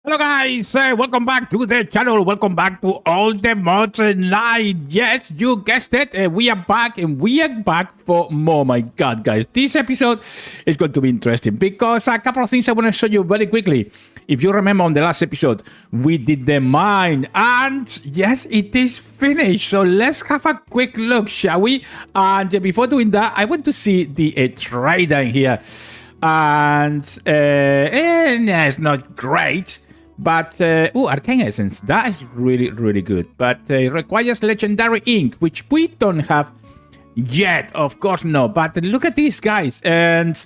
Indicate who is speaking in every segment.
Speaker 1: Hello guys, welcome back to the channel, welcome back to all the mods online. Yes, you guessed it, we are back and we are back for more. My god guys, this episode is going to be interesting because a couple of things I want to show you very quickly. If you remember on the last episode, we did the mine and yes, it is finished. So let's have a quick look, shall we? And before doing that, I want to see the trader in here. And it's not great. But, Arcane Essence, that is really good. But it requires Legendary Ink, which we don't have yet, of course not. But look at these guys, and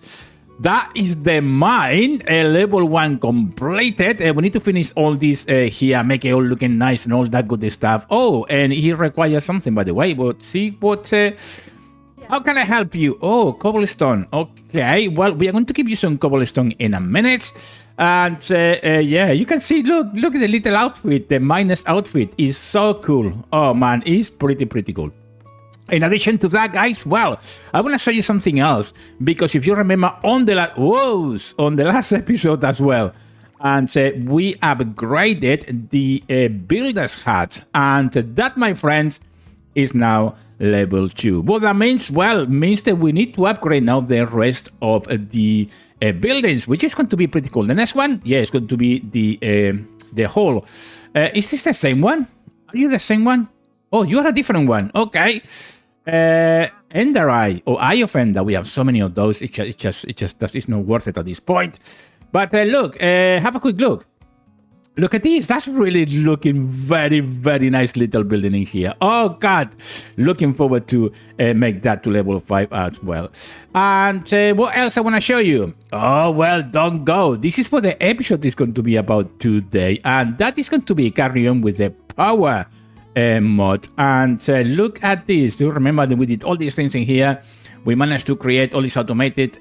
Speaker 1: that is the mine, level 1 completed. We need to finish all this here, make it all looking nice and all that good stuff. Oh, and it requires something, by the way. But see what... how can I help you? Oh, cobblestone. Okay, well, we are going to give you some cobblestone in a minute. And yeah, you can see, look at the little outfit. The miner's outfit is so cool. Oh man, it's pretty cool. In addition to that, guys, well, I want to show you something else. Because if you remember on the last episode as well, and we upgraded the builder's hat. And that, my friends, is now level 2. What that means? Well, means that we need to upgrade now the rest of the buildings, which is going to be pretty cool. The next one, yeah, it's going to be the hall. Is this the same one? Are you the same one? Oh, you are a different one. Okay. Ender Eye or Eye of Ender. We have so many of those. It's not worth it at this point. But look, have a quick look. Look at this. That's really looking very nice little building in here. Oh, God. Looking forward to make that to level 5 as well. And what else I want to show you? Oh, well, don't go. This is what the episode is going to be about today. And that is going to be carry on with the power mod. And look at this. Do you remember that we did all these things in here? We managed to create all these automated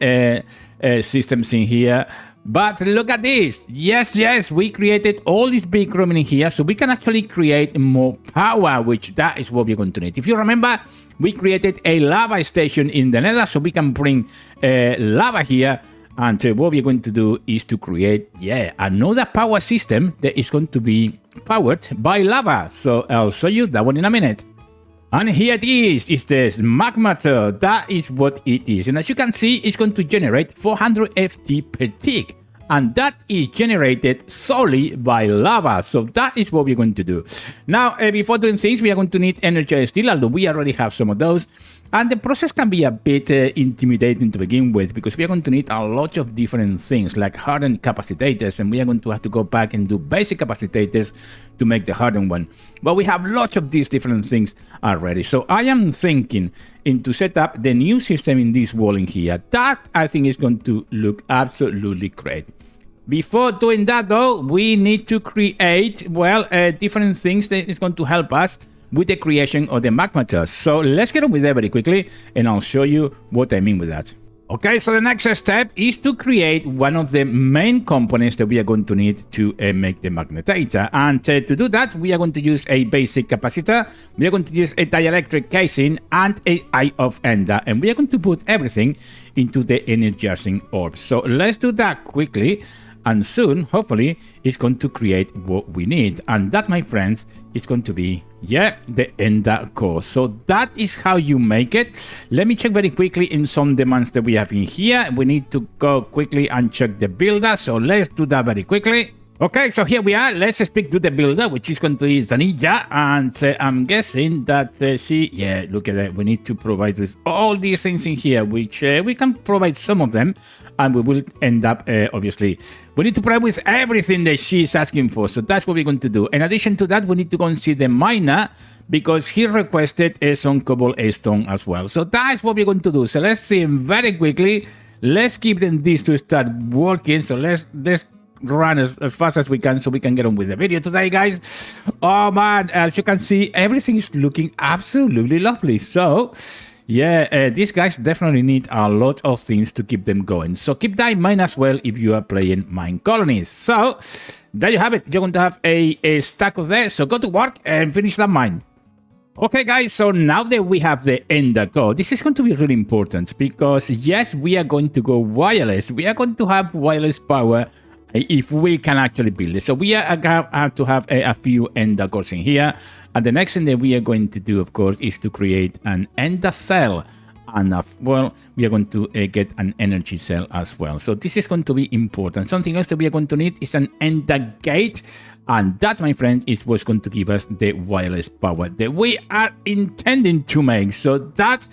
Speaker 1: systems in here. But look at this. Yes, we created all this big room in here so we can actually create more power, which that is what we're going to need. If you remember, we created a lava station in the nether so we can bring lava here. And what we're going to do is to create, another power system that is going to be powered by lava. So I'll show you that one in a minute. And here it is, it's the magma. That is what it is. And as you can see, it's going to generate 400 FT per tick. And that is generated solely by lava. So that is what we're going to do. Now, before doing things, we are going to need energy steel, although we already have some of those. And the process can be a bit intimidating to begin with, because we are going to need a lot of different things, like hardened capacitors, and we are going to have to go back and do basic capacitors to make the hardened one. But we have lots of these different things already. So I am thinking to set up the new system in this wall in here. That, I think, is going to look absolutely great. Before doing that, though, we need to create, well, different things that is going to help us with the creation of the magma. So let's get on with that very quickly, and I'll show you what I mean with that. Okay, so the next step is to create one of the main components that we are going to need to make the magnetizer. And to do that, we are going to use a basic capacitor, we are going to use a dielectric casing, and an Eye of Ender. And we are going to put everything into the energizing orb. So let's do that quickly. And soon, hopefully, it's going to create what we need. And that, my friends, is going to be, the Ender core. So that is how you make it. Let me check very quickly in some demands that we have in here. We need to go quickly and check the builder. So let's do that very quickly. Okay, so here we are. Let's speak to the builder, which is going to be Zanilla. And I'm guessing that she, look at that. We need to provide with all these things in here, which we can provide some of them. And we will end up, obviously, we need to provide with everything that she's asking for. So that's what we're going to do. In addition to that, we need to go and see the miner, because he requested some cobblestone as well. So that's what we're going to do. So let's see him very quickly. Let's give them this to start working. So let's run as fast as we can so we can get on with the video today, guys. Oh man, as you can see, everything is looking absolutely lovely. So these guys definitely need a lot of things to keep them going. So keep that in mind as well if you are playing Minecolonies. So there you have it. You're going to have a stack of that. So go to work and finish that mine. Okay, guys, so now that we have the Ender core, this is going to be really important because, yes, we are going to go wireless. We are going to have wireless power if we can actually build it. So we have to have a few ender cores in here. And the next thing that we are going to do, of course, is to create an ender cell. And well, we are going to get an energy cell as well. So this is going to be important. Something else that we are going to need is an ender gate. And that, my friend, is what's going to give us the wireless power that we are intending to make. So that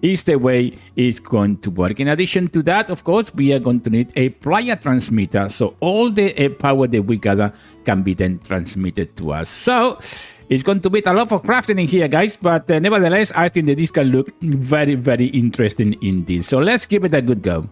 Speaker 1: is the way it's going to work. In addition to that, of course, we are going to need a player transmitter. So all the power that we gather can be then transmitted to us. So it's going to be a lot of crafting in here, guys. But nevertheless, I think that this can look very, very interesting indeed. So let's give it a good go.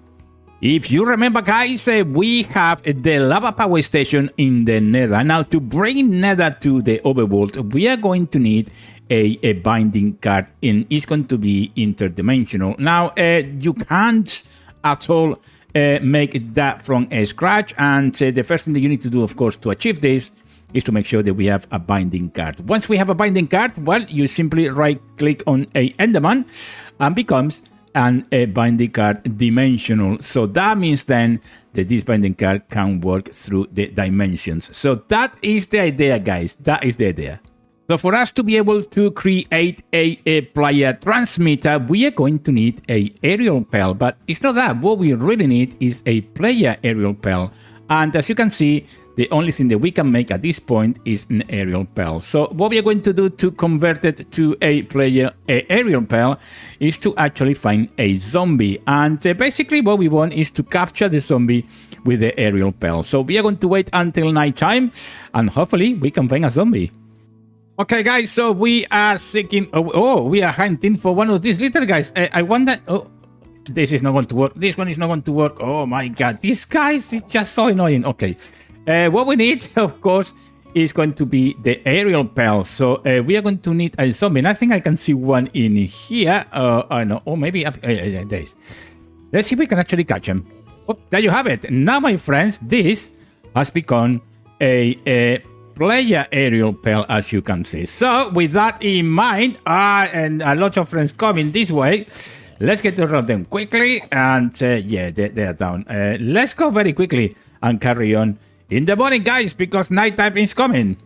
Speaker 1: If you remember, guys, we have the lava power station in the nether. Now, to bring nether to the overworld, we are going to need a binding card, and it's going to be interdimensional. Now, you can't at all make that from scratch, and the first thing that you need to do, of course, to achieve this is to make sure that we have a binding card. Once we have a binding card, well, you simply right-click on a Enderman and becomes a binding card dimensional. So that means then that this binding card can work through the dimensions. So that is the idea, guys. That is the idea. So for us to be able to create a player transmitter, we are going to need a aerial pel. But it's not that. What we really need is a player aerial pel. And as you can see, the only thing that we can make at this point is an aerial pel. So what we are going to do to convert it to a player aerial pel is to actually find a zombie. And basically what we want is to capture the zombie with the aerial pel. So we are going to wait until nighttime and hopefully we can find a zombie. Okay, guys, so we are seeking... we are hunting for one of these little guys. I wonder... Oh, this is not going to work. This one is not going to work. Oh my god, these guys is just so annoying. Okay. What we need, of course, is going to be the aerial pel. So we are going to need a zombie. And I think I can see one in here. I know. Or maybe there is. Let's see if we can actually catch him. Oh, there you have it. Now, my friends, this has become a player aerial pel, as you can see. So with that in mind, and a lot of friends coming this way, let's get around them quickly. And yeah, they are down. Let's go very quickly and carry on in the morning, guys, because nighttime is coming.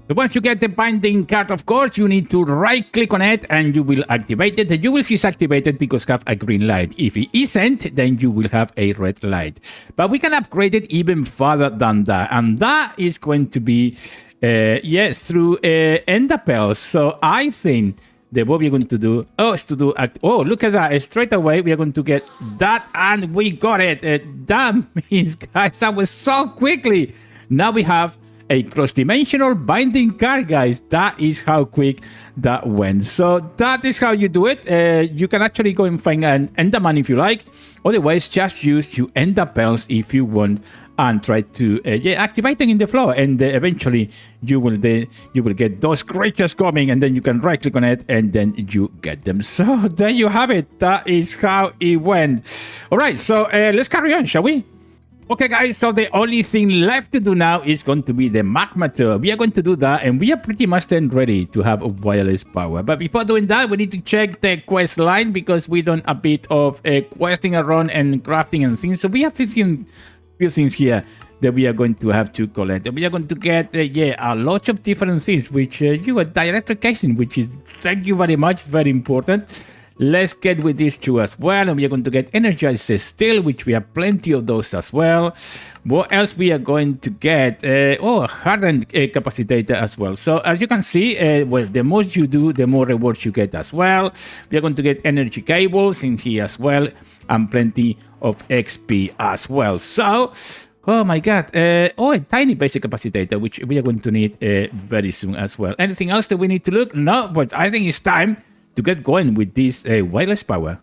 Speaker 1: So once you get the binding card, of course, you need to right-click on it and you will activate it. You will see it's activated because it has a green light. If it isn't, then you will have a red light. But we can upgrade it even further than that. And that is going to be, yes, through ender pels. So I think that what we're going to do is to do... look at that. Straight away, we are going to get that. And we got it. That means, guys, that was so quickly. Now we have a cross-dimensional binding card, guys. That is how quick that went. So that is how you do it. You can actually go and find an Enderman if you like. Otherwise, just use your ender pels if you want and try to activate them in the floor, and eventually you will get those creatures coming, and then you can right click on it and then you get them. So there you have it. That is how it went. All right, so let's carry on, shall we? Okay, guys, so the only thing left to do now is going to be the magma tour. We are going to do that, and we are pretty much then ready to have wireless power. But before doing that, we need to check the quest line because we done a bit of questing around and crafting and things. So we have 15 few things here that we are going to have to collect. We are going to get a lot of different things which you are direct location, which is, thank you very much, very important. Let's get with these two as well, and we are going to get energized steel, which we have plenty of those as well. What else we are going to get? Hardened capacitator as well. So as you can see, well, the more you do, the more rewards you get as well. We are going to get energy cables in here as well, and plenty of XP as well. So, oh my god, a tiny basic capacitator, which we are going to need very soon as well. Anything else that we need to look? No, but I think it's time to get going with this wireless power.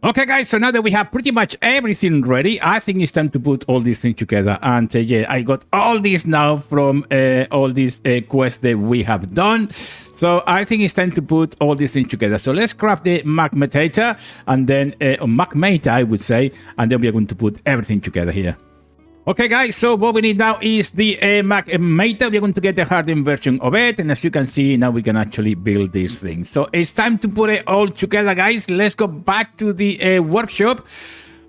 Speaker 1: Okay, guys, so now that we have pretty much everything ready, I think it's time to put all these things together. And yeah, I got all this now from all these quests that we have done. So I think it's time to put all these things together. So let's craft the magmatator, and then magmata, I would say, and then we are going to put everything together here. Okay, guys, so what we need now is the magmata. We're going to get the hardened version of it, and as you can see, now we can actually build these things. So it's time to put it all together, guys. Let's go back to the workshop.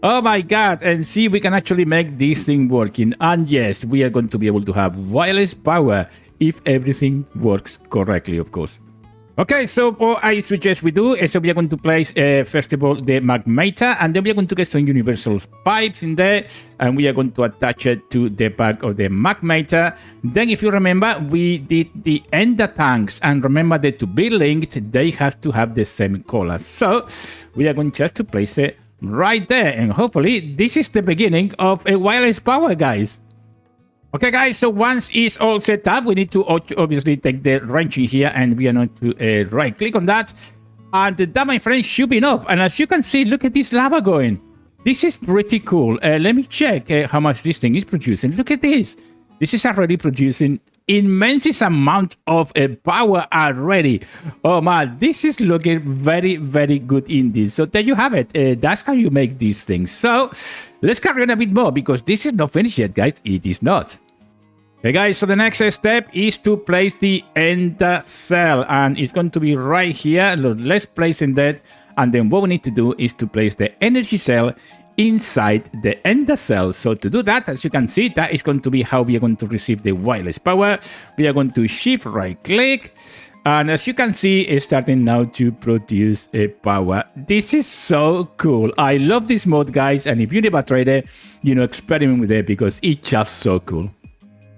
Speaker 1: Oh my god, and see, we can actually make this thing working. And yes, we are going to be able to have wireless power if everything works correctly, of course. Okay, so what I suggest we do is we are going to place, first of all, the magmator, and then we are going to get some universal pipes in there, and we are going to attach it to the back of the magmator. Then, if you remember, we did the ender tanks, and remember that to be linked, they have to have the same color. So, we are going just to place it right there, and hopefully, this is the beginning of a wireless power, guys. Okay, guys, so once it's all set up, we need to obviously take the wrench in here, and we are going to right-click on that. And that, my friend, should be enough. And as you can see, look at this lava going. This is pretty cool. Let me check how much this thing is producing. Look at this. This is already producing immense amount of power already. Oh, man, this is looking very, very good indeed. So there you have it. That's how you make these things. So let's carry on a bit more, because this is not finished yet, guys. It is not. Okay, guys, so the next step is to place the ender cell, and it's going to be right here. Let's place in that, and then what we need to do is to place the energy cell inside the ender cell. So to do that, as you can see, that is going to be how we are going to receive the wireless power. We are going to shift right click, and as you can see, it's starting now to produce a power. This is so cool. I love this mod, guys, and if you never tried it, experiment with it, because it's just so cool.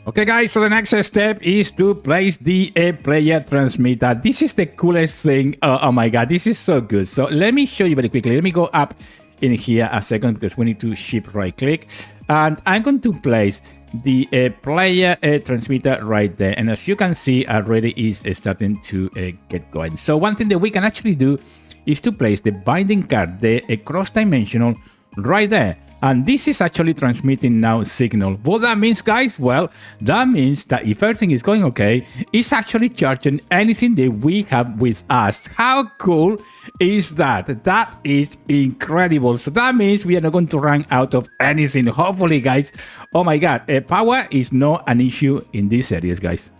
Speaker 1: Okay, guys, so the next step is to place the player transmitter. This is the coolest thing. Oh my god, this is so good. So let me show you very quickly. Let me go up in here a second, because we need to shift right click, and I'm going to place the player transmitter right there, and as you can see, already is starting to get going. So one thing that we can actually do is to place the binding card, the cross-dimensional, right there. And this is actually transmitting now signal. What that means, guys? Well, that means that if everything is going okay, it's actually charging anything that we have with us. How cool is that? That is incredible. So that means we are not going to run out of anything. Hopefully, guys. Oh my god, power is not an issue in these areas, guys.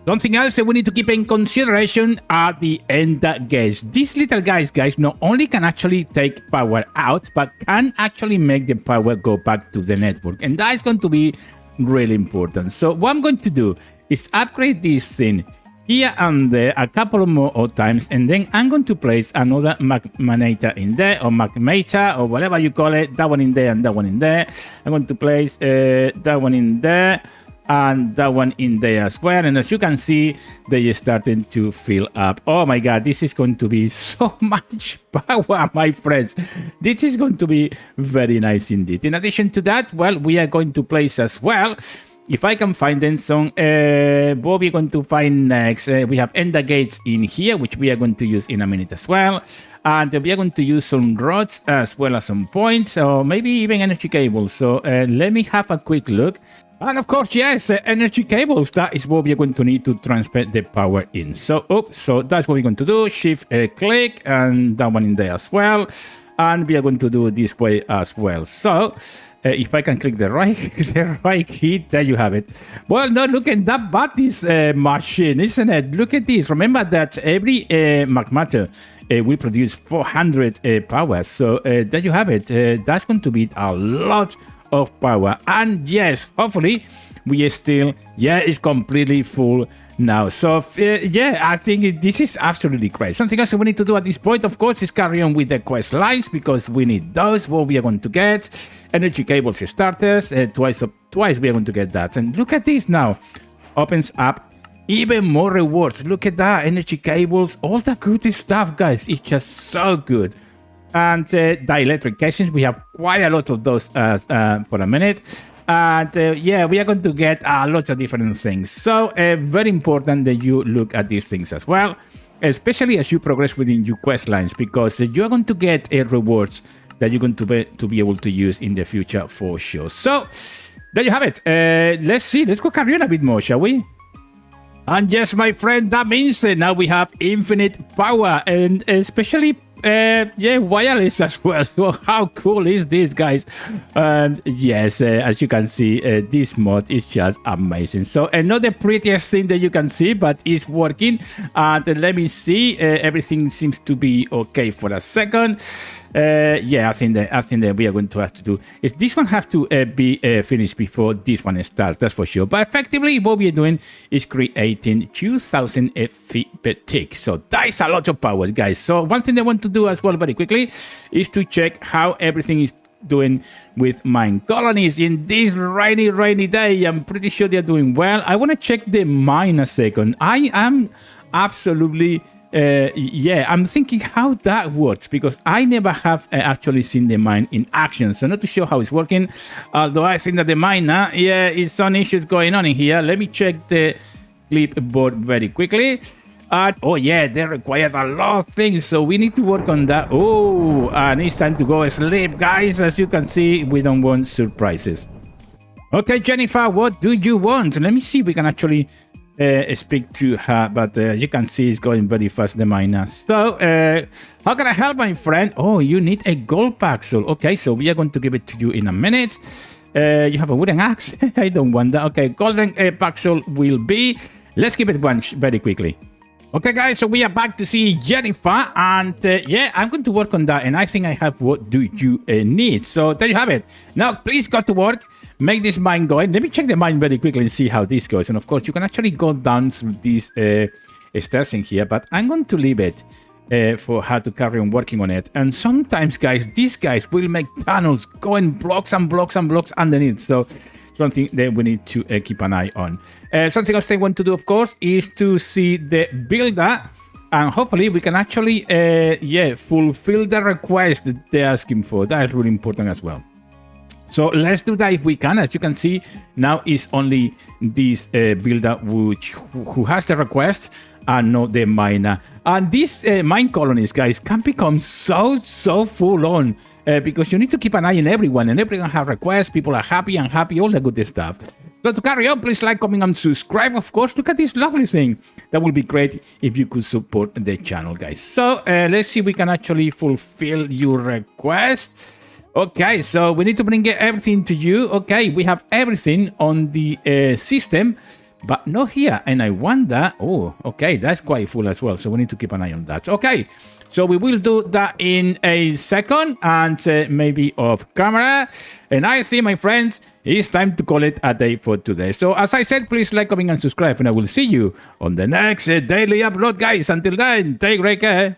Speaker 1: Something else that we need to keep in consideration are the ender gates. These little guys, not only can actually take power out, but can actually make the power go back to the network. And that is going to be really important. So what I'm going to do is upgrade this thing here and there a couple more times, and then I'm going to place another magmator in there, or magmator, or whatever you call it. That one in there and that one in there. I'm going to place that one in there, and that one in there as well. And as you can see, they are starting to fill up. Oh my god, this is going to be so much power, my friends. This is going to be very nice indeed. In addition to that, well, we are going to place as well, if I can find them, some what we're going to find next. We have ender gates in here, which we are going to use in a minute as well. And we are going to use some rods as well as some points, or maybe even energy cables. So let me have a quick look. And of course, yes, energy cables. That is what we are going to need to transfer the power in. So, so that's what we're going to do. Shift click, and that one in there as well. And we are going to do this way as well. So, if I can click the right key, there you have it. Well, no, look at that Batis machine, isn't it? Look at this. Remember that every magmator will produce 400 power. So there you have it. That's going to be a lot of power. And yes, hopefully we are still, it's completely full now. So I think this is absolutely great. Something else we need to do at this point, of course, is carry on with the quest lines, because we need those. What we are going to get, energy cables starters, twice we are going to get that. And look at this now, opens up even more rewards. Look at that, energy cables, all the good stuff, guys. It's just so good. And dielectric casings, we have quite a lot of those for a minute. And we are going to get a lot of different things. So very important that you look at these things as well, especially as you progress within your quest lines, because you are going to get rewards that you're going to be able to use in the future for sure. So there you have it. Let's go carry on a bit more, shall we? And yes, my friend, that means now we have infinite power, and especially wireless as well. So how cool is this, guys? And yes, as you can see, this mod is just amazing. So not the prettiest thing that you can see, but it's working. And let me see, everything seems to be okay for a second. Yeah, I think that we are going to have to do is this one has to be finished before this one starts. That's for sure. But effectively, what we are doing is creating 2,000 feet per tick. So that is a lot of power, guys. So one thing I want to do as well very quickly is to check how everything is doing with Minecolonies in this rainy day. I'm pretty sure they're doing well. I want to check the mine a second. I am absolutely yeah, I'm thinking how that works because I never have actually seen the mine in action, so not too sure how it's working, although I think that the miner, yeah, is some issues going on in here. Let me check the clipboard very quickly. Oh yeah, they require a lot of things, so we need to work on that. Oh, and it's time to go sleep, guys. As you can see, we don't want surprises. Okay, Jennifer, what do you want? Let me see if we can actually speak to her, but you can see it's going very fast, the miner. So, how can I help, my friend? Oh, you need a gold pixel. Okay, so we are going to give it to you in a minute. You have a wooden axe? I don't want that. Okay, golden pixel will be. Let's give it one very quickly. Okay, guys, so we are back to see Jennifer, and yeah, I'm going to work on that, and I think I have what do you need. So there you have it. Now, please go to work, make this mine going. Let me check the mine very quickly and see how this goes. And of course, you can actually go down through these stairs in here, but I'm going to leave it for her to carry on working on it. And sometimes, guys, these guys will make tunnels going blocks and blocks and blocks underneath. So something that we need to keep an eye on. Something else I want to do, of course, is to see the builder, and hopefully we can actually, yeah, fulfill the request that they're asking for. That is really important as well. So let's do that if we can. As you can see, now it's only this builder who has the request and not the miner. And these mine colonies, guys, can become so full on because you need to keep an eye on everyone, and everyone has requests. People are happy, all the good stuff. So to carry on, please like, comment, and subscribe. Of course, look at this lovely thing. That would be great if you could support the channel, guys. So let's see if we can actually fulfill your request. Okay, so we need to bring everything to you. Okay, we have everything on the system, but not here. And I wonder, oh, okay, that's quite full as well. So we need to keep an eye on that. Okay, so we will do that in a second, and maybe off camera. And I see, my friends, it's time to call it a day for today. So as I said, please like, comment, and subscribe, and I will see you on the next daily upload, guys. Until then, take great care.